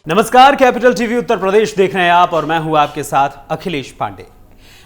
नमस्कार, capital TV Uttar Pradesh देख रहे हैं आप और मैं हूं आपके साथ अखिलेश पांडे।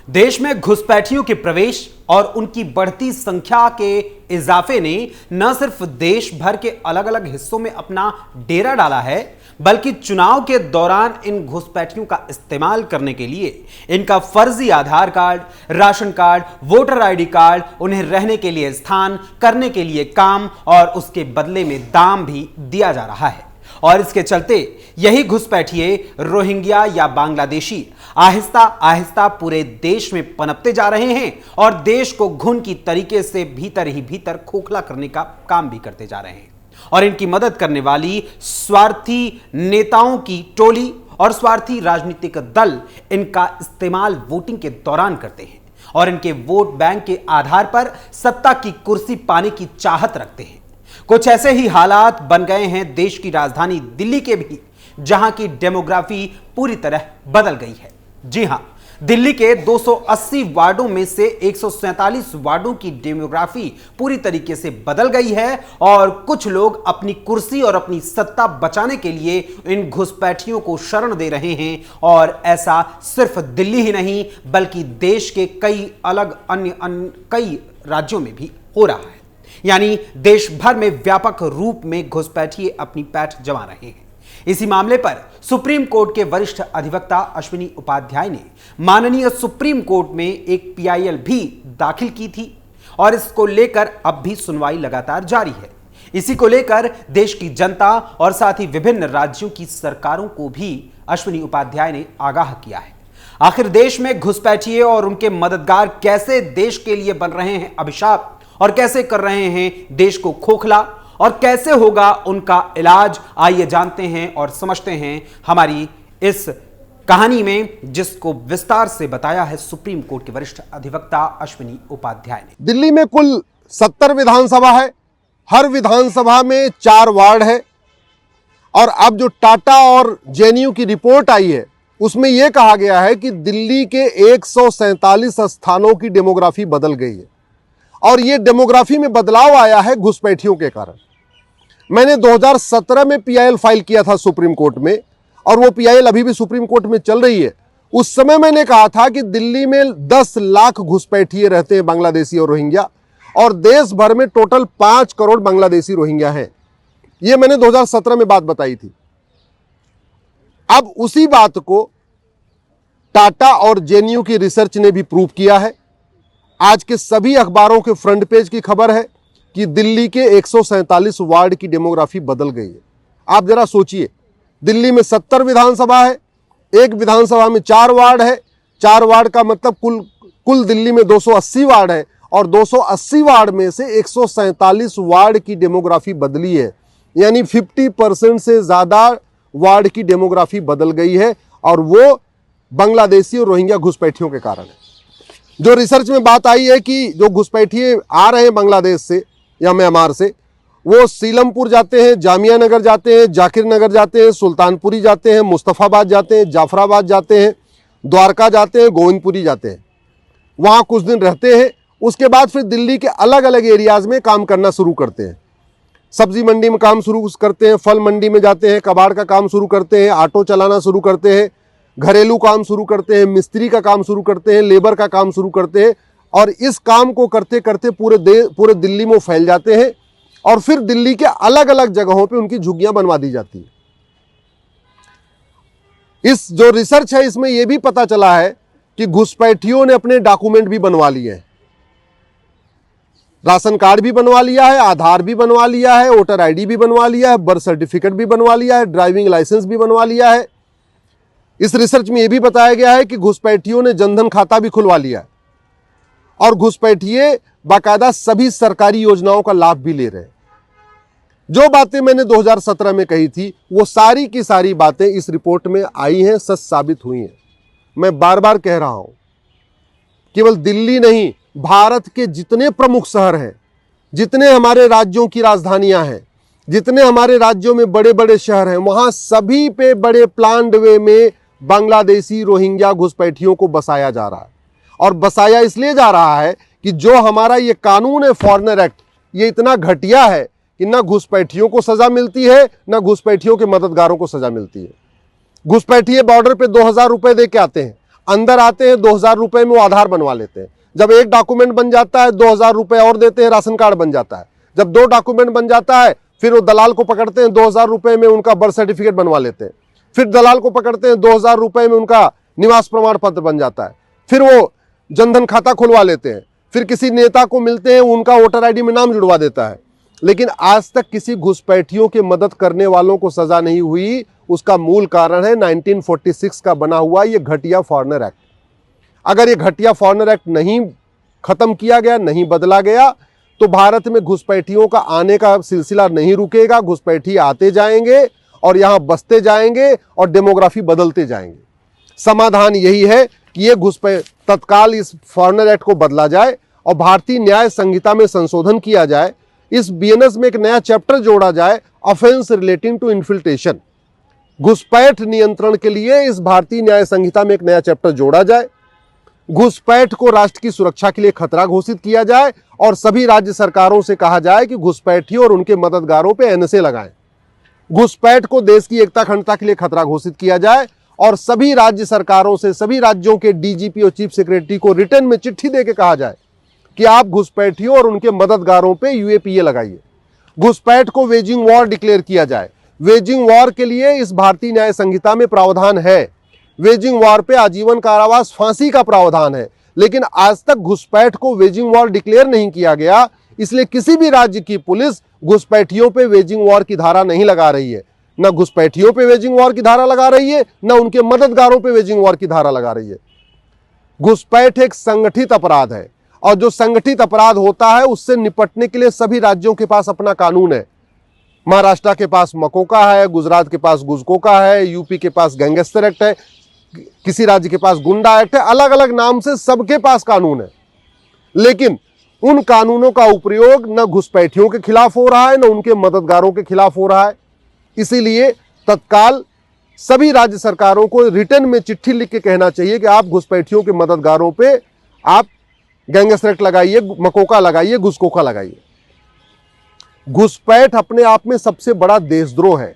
देश में घुसपैठियों के प्रवेश और उनकी बढ़ती संख्या के इजाफे ने न सिर्फ देश भर के अलग अलग हिस्सों में अपना डेरा डाला है, बल्कि चुनाव के दौरान इन घुसपैठियों का इस्तेमाल करने के लिए इनका फर्जी Aadhaar card, ration card, voter ID card, उन्हें रहने के लिए स्थान, करने के लिए काम और उसके बदले में दाम भी दिया जा रहा है। और इसके चलते यही घुसपैठिए रोहिंग्या या बांग्लादेशी आहिस्ता आहिस्ता पूरे देश में पनपते जा रहे हैं और देश को घुन की तरीके से भीतर ही भीतर खोखला करने का काम भी करते जा रहे हैं। और इनकी मदद करने वाली स्वार्थी नेताओं की टोली और स्वार्थी राजनीतिक दल इनका इस्तेमाल वोटिंग के दौरान करते हैं और इनके वोट बैंक के आधार पर सत्ता की कुर्सी पाने की चाहत रखते हैं। कुछ ऐसे ही हालात बन गए हैं देश की राजधानी दिल्ली के भी, जहां की डेमोग्राफी पूरी तरह बदल गई है। जी हां, दिल्ली के 280 वार्डों में से 147 वार्डों की डेमोग्राफी पूरी तरीके से बदल गई है और कुछ लोग अपनी कुर्सी और अपनी सत्ता बचाने के लिए इन घुसपैठियों को शरण दे रहे हैं। और ऐसा सिर्फ दिल्ली ही नहीं, बल्कि देश के कई अलग अन्य कई राज्यों में भी हो रहा है। यानी देश भर में व्यापक रूप में घुसपैठिए अपनी पैठ जमा रहे हैं। इसी मामले पर सुप्रीम कोर्ट के वरिष्ठ अधिवक्ता अश्विनी उपाध्याय ने माननीय सुप्रीम कोर्ट में एक पीआईएल भी दाखिल की थी और इसको लेकर अब भी सुनवाई लगातार जारी है। इसी को लेकर देश की जनता और साथ ही विभिन्न राज्यों की सरकारों को भी अश्विनी उपाध्याय ने आगाह किया है। आखिर देश में घुसपैठिए और उनके मददगार कैसे देश के लिए बन रहे हैं अभिशाप और कैसे कर रहे हैं देश को खोखला और कैसे होगा उनका इलाज, आइए जानते हैं और समझते हैं हमारी इस कहानी में, जिसको विस्तार से बताया है सुप्रीम कोर्ट के वरिष्ठ अधिवक्ता अश्विनी उपाध्याय ने। दिल्ली में कुल 70 विधानसभा है। हर विधानसभा में 4 वार्ड है और अब जो टाटा और जेएनयू की रिपोर्ट आई है उसमें यह कहा गया है कि दिल्ली के 147 स्थानों की डेमोग्राफी बदल गई है और ये डेमोग्राफी में बदलाव आया है घुसपैठियों के कारण। मैंने 2017 में पीआईएल फाइल किया था सुप्रीम कोर्ट में और वो पीआईएल अभी भी सुप्रीम कोर्ट में चल रही है। उस समय मैंने कहा था कि दिल्ली में 10 लाख घुसपैठिए रहते हैं, बांग्लादेशी और रोहिंग्या, और देश भर में टोटल 5 करोड़ बांग्लादेशी रोहिंग्या हैं। ये मैंने 2017 में बात बताई थी। अब उसी बात को टाटा और जेएनयू की रिसर्च ने भी प्रूव किया है। आज के सभी अखबारों के फ्रंट पेज की खबर है कि दिल्ली के 147 वार्ड की डेमोग्राफी बदल गई है। आप जरा सोचिए, दिल्ली में 70 विधानसभा है, एक विधानसभा में 4 वार्ड है। 4 वार्ड का मतलब कुल दिल्ली में 280 वार्ड है और 280 वार्ड में से 147 वार्ड की डेमोग्राफी बदली है। यानी 50% से ज़्यादा वार्ड की डेमोग्राफी बदल गई है और वो बांग्लादेशी और रोहिंग्या घुसपैठियों के कारण है। जो रिसर्च में बात आई है कि जो घुसपैठिए आ रहे हैं बांग्लादेश से या म्यांमार से, वो सीलमपुर जाते हैं, जामिया नगर जाते हैं, जाकिर नगर जाते हैं, सुल्तानपुरी जाते हैं, मुस्तफ़ाबाद जाते हैं, जाफराबाद जाते हैं, द्वारका जाते हैं, गोविंदपुरी जाते हैं। वहाँ कुछ दिन रहते हैं, उसके बाद फिर दिल्ली के अलग अलग एरियाज़ में काम करना शुरू करते हैं। सब्जी मंडी में काम शुरू करते हैं, फल मंडी में जाते हैं, कबाड़ का काम शुरू करते हैं, ऑटो चलाना शुरू करते हैं, घरेलू काम शुरू करते हैं, मिस्त्री का काम शुरू करते हैं, लेबर का काम शुरू करते हैं और इस काम को करते करते पूरे दिल्ली में फैल जाते हैं और फिर दिल्ली के अलग अलग जगहों पे उनकी झुग्गियां बनवा दी जाती है। इस जो रिसर्च है इसमें यह भी पता चला है कि घुसपैठियों ने अपने डॉक्यूमेंट भी बनवा लिए हैं। राशन कार्ड भी बनवा लिया है, आधार भी बनवा लिया है, वोटर आईडी भी बनवा लिया है, बर्थ सर्टिफिकेट भी बनवा लिया है, ड्राइविंग लाइसेंस भी बनवा लिया है। इस रिसर्च में यह भी बताया गया है कि घुसपैठियों ने जनधन खाता भी खुलवा लिया है और घुसपैठिए बाकायदा सभी सरकारी योजनाओं का लाभ भी ले रहे हैं। जो बातें मैंने 2017 में कही थी वो सारी की सारी बातें इस रिपोर्ट में आई हैं, सच साबित हुई हैं। मैं बार बार कह रहा हूं, केवल दिल्ली नहीं, भारत के जितने प्रमुख शहर हैं, जितने हमारे राज्यों की राजधानियां हैं, जितने हमारे राज्यों में बड़े बड़े शहर हैं, वहां सभी पे बड़े प्लान्ड वे में बांग्लादेशी रोहिंग्या घुसपैठियों को बसाया जा रहा है। और बसाया इसलिए जा रहा है कि जो हमारा ये कानून है फॉरेनर एक्ट, ये इतना घटिया है कि ना घुसपैठियों को सजा मिलती है, ना घुसपैठियों के मददगारों को सजा मिलती है। घुसपैठिए बॉर्डर पे 2,000 रुपए दे के आते हैं, अंदर आते हैं 2,000 रुपए में वो आधार बनवा लेते हैं। जब एक डॉक्यूमेंट बन जाता है 2,000 रुपए और देते हैं, राशन कार्ड बन जाता है। जब 2 डॉक्यूमेंट बन जाता है फिर वो दलाल को पकड़ते हैं, 2,000 रुपए में उनका बर्थ सर्टिफिकेट बनवा लेते हैं। फिर दलाल को पकड़ते हैं, 2,000 रुपए में उनका निवास प्रमाण पत्र बन जाता है। फिर वो जनधन खाता खुलवा लेते हैं। फिर किसी नेता को मिलते हैं, उनका वोटर आईडी में नाम जुड़वा देता है। लेकिन आज तक किसी घुसपैठियों की मदद करने वालों को सजा नहीं हुई। उसका मूल कारण है 1946 का बना हुआ ये घटिया फॉरेनर एक्ट। अगर ये घटिया फॉरेनर एक्ट नहीं खत्म किया गया, नहीं बदला गया, तो भारत में घुसपैठियों का आने का सिलसिला नहीं रुकेगा। घुसपैठी आते जाएंगे और यहां बसते जाएंगे और डेमोग्राफी बदलते जाएंगे। समाधान यही है कि ये तत्काल इस फॉरेनर एक्ट को बदला जाए और भारतीय न्याय संहिता में संशोधन किया जाए। इस बीएनएस में एक नया चैप्टर जोड़ा जाए, ऑफेंस रिलेटिंग टू इन्फिल्ट्रेशन। घुसपैठ नियंत्रण के लिए इस भारतीय न्याय संहिता में एक नया चैप्टर जोड़ा जाए। घुसपैठ को राष्ट्र की सुरक्षा के लिए खतरा घोषित किया जाए और सभी राज्य सरकारों से कहा जाए कि घुसपैठियों और उनके मददगारों पर एनएसए लगाएं। घुसपैठ को देश की एकता अखंडता के लिए खतरा घोषित किया जाए और सभी राज्य सरकारों से, सभी राज्यों के डीजीपी और चीफ सेक्रेटरी को रिटर्न में चिट्ठी देके कहा जाए कि आप घुसपैठियों और उनके मददगारों पे यूएपीए लगाइए। घुसपैठ को वेजिंग वॉर डिक्लेयर किया जाए। वेजिंग वॉर के लिए इस भारतीय न्याय संहिता में प्रावधान है। वेजिंग वॉर पे आजीवन कारावास, फांसी का प्रावधान है। लेकिन आज तक घुसपैठ को वेजिंग वॉर डिक्लेयर नहीं किया गया, इसलिए किसी भी राज्य की पुलिस घुसपैठियों पे वेजिंग वॉर की धारा नहीं लगा रही है। न घुसपैठियों पे वेजिंग वॉर की धारा लगा रही है, न उनके मददगारों पे वेजिंग वॉर की धारा लगा रही है। घुसपैठ एक संगठित अपराध है और जो संगठित अपराध होता है उससे निपटने के लिए सभी राज्यों के पास अपना कानून है। महाराष्ट्र के पास मकोका है, गुजरात के पास गुजकोका है, यूपी के पास गैंगस्टर एक्ट है, किसी राज्य के पास गुंडा एक्ट है। अलग अलग नाम से सबके पास कानून है, लेकिन उन कानूनों का उपयोग न घुसपैठियों के खिलाफ हो रहा है, न उनके मददगारों के खिलाफ हो रहा है। इसीलिए तत्काल सभी राज्य सरकारों को रिटर्न में चिट्ठी लिख के कहना चाहिए कि आप घुसपैठियों के मददगारों पे आप गैंगस्टर एक्ट लगाइए, मकोका लगाइए, घुसकोका लगाइए। घुसपैठ अपने आप में सबसे बड़ा देशद्रोह है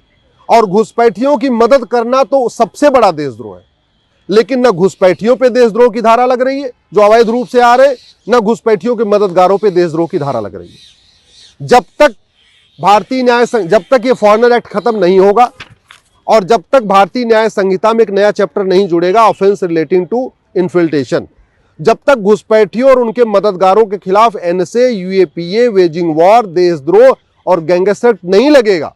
और घुसपैठियों की मदद करना तो सबसे बड़ा देशद्रोह है। लेकिन न घुसपैठियों पे देशद्रोह की धारा लग रही है जो अवैध रूप से आ रहे, न घुसपैठियों के मददगारों पे देशद्रोह की धारा लग रही है। जब तक जब तक ये फॉरेनर एक्ट खत्म नहीं होगा और जब तक भारतीय न्याय संहिता में एक नया चैप्टर नहीं जुड़ेगा, ऑफेंस रिलेटिंग टू इन्फिल्ट्रेशन, जब तक घुसपैठियों और उनके मददगारों के खिलाफ एनएसए, यूएपीए, वेजिंग वॉर, देशद्रोह और गैंगस्टर नहीं लगेगा,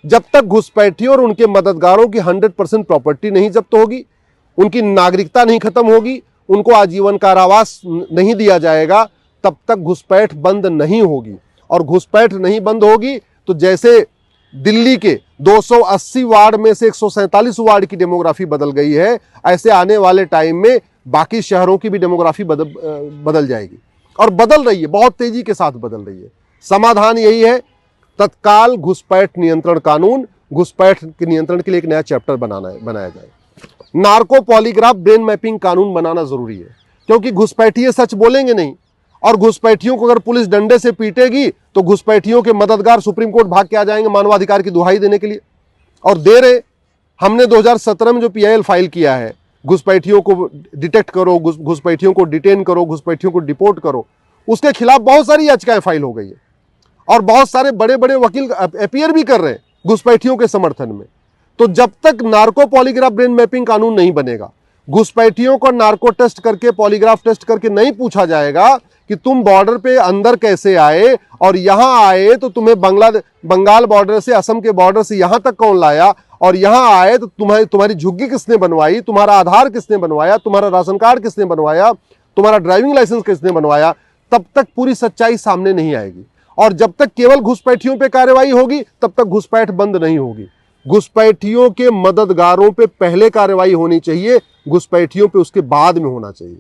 जब तक घुसपैठियों और उनके मददगारों की 100% प्रॉपर्टी नहीं जब्त होगी, उनकी नागरिकता नहीं खत्म होगी, उनको आजीवन कारावास नहीं दिया जाएगा, तब तक घुसपैठ बंद नहीं होगी। और घुसपैठ नहीं बंद होगी तो जैसे दिल्ली के 280 वार्ड में से 147 वार्ड की डेमोग्राफी बदल गई है, ऐसे आने वाले टाइम में बाकी शहरों की भी डेमोग्राफी बदल जाएगी और बदल रही है, बहुत तेजी के साथ बदल रही है। समाधान यही है, तत्काल घुसपैठ नियंत्रण कानून, घुसपैठ के नियंत्रण के लिए एक नया चैप्टर बनाया जाए। नार्को पॉलीग्राफ ब्रेन मैपिंग कानून बनाना जरूरी है, क्योंकि घुसपैठिए सच बोलेंगे नहीं और घुसपैठियों को अगर पुलिस डंडे से पीटेगी तो घुसपैठियों के मददगार सुप्रीम कोर्ट भाग के आ जाएंगे मानवाधिकार की दुहाई देने के लिए। और दे रहे, हमने 2017 में जो पीआईएल फाइल किया है, घुसपैठियों को डिटेक्ट करो, घुसपैठियों को डिटेन करो, घुसपैठियों को डिपोर्ट करो, उसके खिलाफ बहुत सारी याचिकाएं फाइल हो गई है और बहुत सारे बड़े बड़े वकील अपीयर भी कर रहे हैं घुसपैठियों के समर्थन में। तो जब तक नार्को पॉलीग्राफ ब्रेन मैपिंग कानून नहीं बनेगा, घुसपैठियों को नार्को टेस्ट करके, पॉलीग्राफ टेस्ट करके नहीं पूछा जाएगा कि तुम बॉर्डर पे अंदर कैसे आए और यहां आए तो तुम्हें बंगाल बॉर्डर से, असम के बॉर्डर से यहां तक कौन लाया, और यहां आए तो तुम्हारी झुग्गी किसने बनवाई, तुम्हारा आधार किसने बनवाया, तुम्हारा राशन कार्ड किसने बनवाया, तुम्हारा ड्राइविंग लाइसेंस किसने बनवाया, तब तक पूरी सच्चाई सामने नहीं आएगी। और जब तक केवल घुसपैठियों पे कार्रवाई होगी तब तक घुसपैठ बंद नहीं होगी। घुसपैठियों के मददगारों पे पहले कार्रवाई होनी चाहिए, घुसपैठियों पे उसके बाद में होना चाहिए,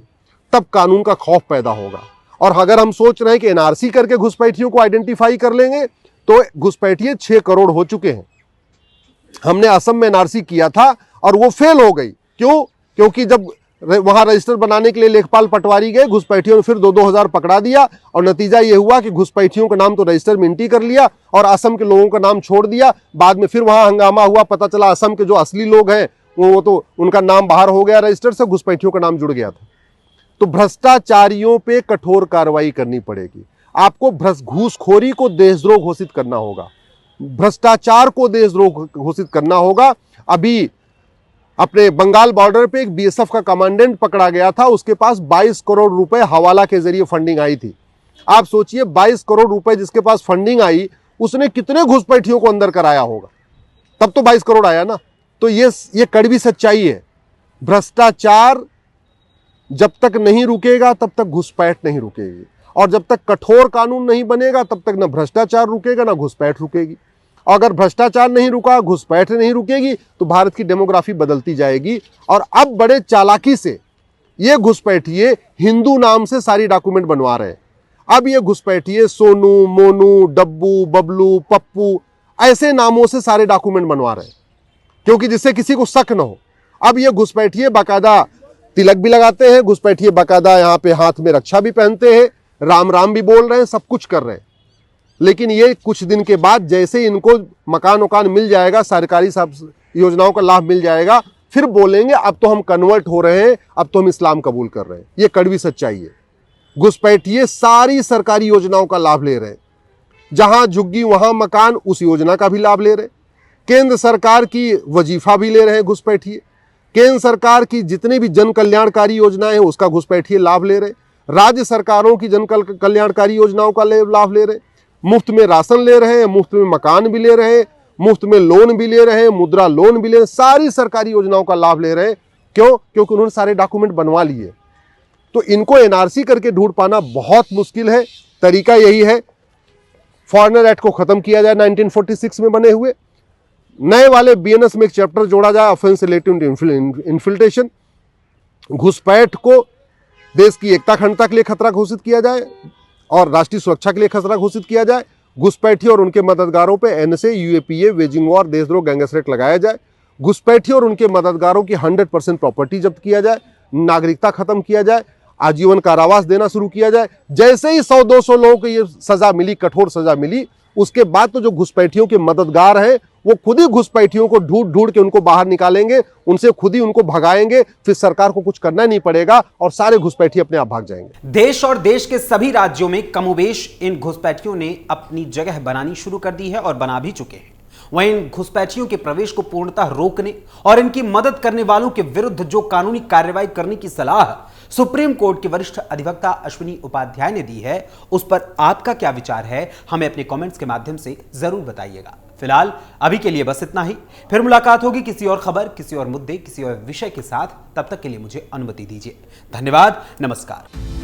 तब कानून का खौफ पैदा होगा। और अगर हम सोच रहे हैं कि एनआरसी करके घुसपैठियों को आइडेंटिफाई कर लेंगे, तो घुसपैठिए 6 करोड़ हो चुके हैं। हमने असम में एनआरसी किया था और वो फेल हो गई। क्यों? क्योंकि जब वहां रजिस्टर बनाने के लिए लेखपाल पटवारी गए, घुसपैठियों ने फिर 2-2 हजार पकड़ा दिया और नतीजा ये हुआ कि घुसपैठियों का नाम तो रजिस्टर में एंट्री कर लिया और असम के लोगों का नाम छोड़ दिया। बाद में फिर वहां हंगामा हुआ, पता चला असम के जो असली लोग हैं वो तो उनका नाम बाहर हो गया रजिस्टर से, घुसपैठियों का नाम जुड़ गया था। तो भ्रष्टाचारियों पे कठोर कार्रवाई करनी पड़ेगी। आपको घूसखोरी को देशद्रोह घोषित करना होगा, भ्रष्टाचार को देशद्रोह घोषित करना होगा। अभी अपने बंगाल बॉर्डर पे एक बीएसएफ का कमांडेंट पकड़ा गया था, उसके पास 22 करोड़ रुपए हवाला के जरिए फंडिंग आई थी। आप सोचिए 22 करोड़ रुपए जिसके पास फंडिंग आई, उसने कितने घुसपैठियों को अंदर कराया होगा, तब तो 22 करोड़ आया ना। तो ये कड़वी सच्चाई है। भ्रष्टाचार जब तक नहीं रुकेगा तब तक घुसपैठ नहीं रुकेगी, और जब तक कठोर कानून नहीं बनेगा तब तक ना भ्रष्टाचार रुकेगा ना घुसपैठ रुकेगी। अगर भ्रष्टाचार नहीं रुका, घुसपैठ नहीं रुकेगी, तो भारत की डेमोग्राफी बदलती जाएगी। और अब बड़े चालाकी से ये घुसपैठिए हिंदू नाम से सारी डॉक्यूमेंट बनवा रहे हैं। अब ये घुसपैठिए सोनू, मोनू, डब्बू, बबलू, पप्पू ऐसे नामों से सारे डॉक्यूमेंट बनवा रहे हैं, क्योंकि जिससे किसी को शक न हो। अब ये घुसपैठिए बाकायदा तिलक भी लगाते हैं, घुसपैठिए बाकायदा यहाँ पे हाथ में रक्षा भी पहनते हैं, राम राम भी बोल रहे हैं, सब कुछ कर रहे हैं। लेकिन ये कुछ दिन के बाद जैसे इनको मकान वकान मिल जाएगा, सरकारी योजनाओं का लाभ मिल जाएगा, फिर बोलेंगे अब तो हम कन्वर्ट हो रहे हैं, अब तो हम इस्लाम कबूल कर रहे हैं। ये कड़वी सच्चाई है। घुसपैठिए सारी सरकारी योजनाओं का लाभ ले रहे हैं, जहां झुग्गी वहां मकान, उस योजना का भी लाभ ले रहे हैं। केंद्र सरकार की वजीफा भी ले रहे हैं घुसपैठिए, केंद्र सरकार की जितनी भी जन कल्याणकारी योजनाएं हैं उसका घुसपैठिए लाभ ले रहे, राज्य सरकारों की जन कल्याणकारी योजनाओं का लाभ ले रहे, मुफ्त में राशन ले रहे हैं, मुफ्त में मकान भी ले रहे हैं, मुफ्त में लोन भी ले रहे हैं, मुद्रा लोन भी ले रहे हैं, सारी सरकारी योजनाओं का लाभ ले रहे हैं। क्यों? क्योंकि उन्होंने सारे डॉक्यूमेंट बनवा लिए। तो इनको एनआरसी करके ढूंढ पाना बहुत मुश्किल है। तरीका यही है, फॉरेनर एक्ट को खत्म किया जाए 1946 में बने हुए, नए वाले बीएनएस में एक चैप्टर जोड़ा जाए, ऑफेंस रिलेटेड इन्फिल्ट्रेशन। घुसपैठ को देश की एकता अखंडता के लिए खतरा घोषित किया जाए और राष्ट्रीय सुरक्षा के लिए खतरा घोषित किया जाए। घुसपैठी और उनके मददगारों पे एनएसए, यूएपीए, वेजिंग वॉर, देशद्रोह, गैंगस्टर एक्ट लगाया जाए। घुसपैठी और उनके मददगारों की 100% प्रॉपर्टी जब्त किया जाए, नागरिकता खत्म किया जाए, आजीवन कारावास देना शुरू किया जाए। जैसे ही 100-200 लोगों को ये सजा मिली, कठोर सजा मिली, उसके बाद तो जो घुसपैठियों के मददगार हैं वो खुद ही घुसपैठियों को ढूंढ ढूंढ के उनको बाहर निकालेंगे, उनसे खुद ही उनको भगाएंगे, फिर सरकार को कुछ करना नहीं पड़ेगा और सारे घुसपैठी अपने आप भाग जाएंगे। देश और देश के सभी राज्यों में कमोबेश इन घुसपैठियों ने अपनी जगह बनानी शुरू कर दी है और बना भी चुके हैं। वहीं इन घुसपैठियों के प्रवेश को पूर्णतः रोकने और इनकी मदद करने वालों के विरुद्ध जो कानूनी कार्रवाई करने की सलाह सुप्रीम कोर्ट के वरिष्ठ अधिवक्ता अश्विनी उपाध्याय ने दी है, उस पर आपका क्या विचार है, हमें अपने कमेंट्स के माध्यम से जरूर बताइएगा। फिलहाल अभी के लिए बस इतना ही। फिर मुलाकात होगी किसी और खबर, किसी और मुद्दे, किसी और विषय के साथ। तब तक के लिए मुझे अनुमति दीजिए। धन्यवाद। नमस्कार।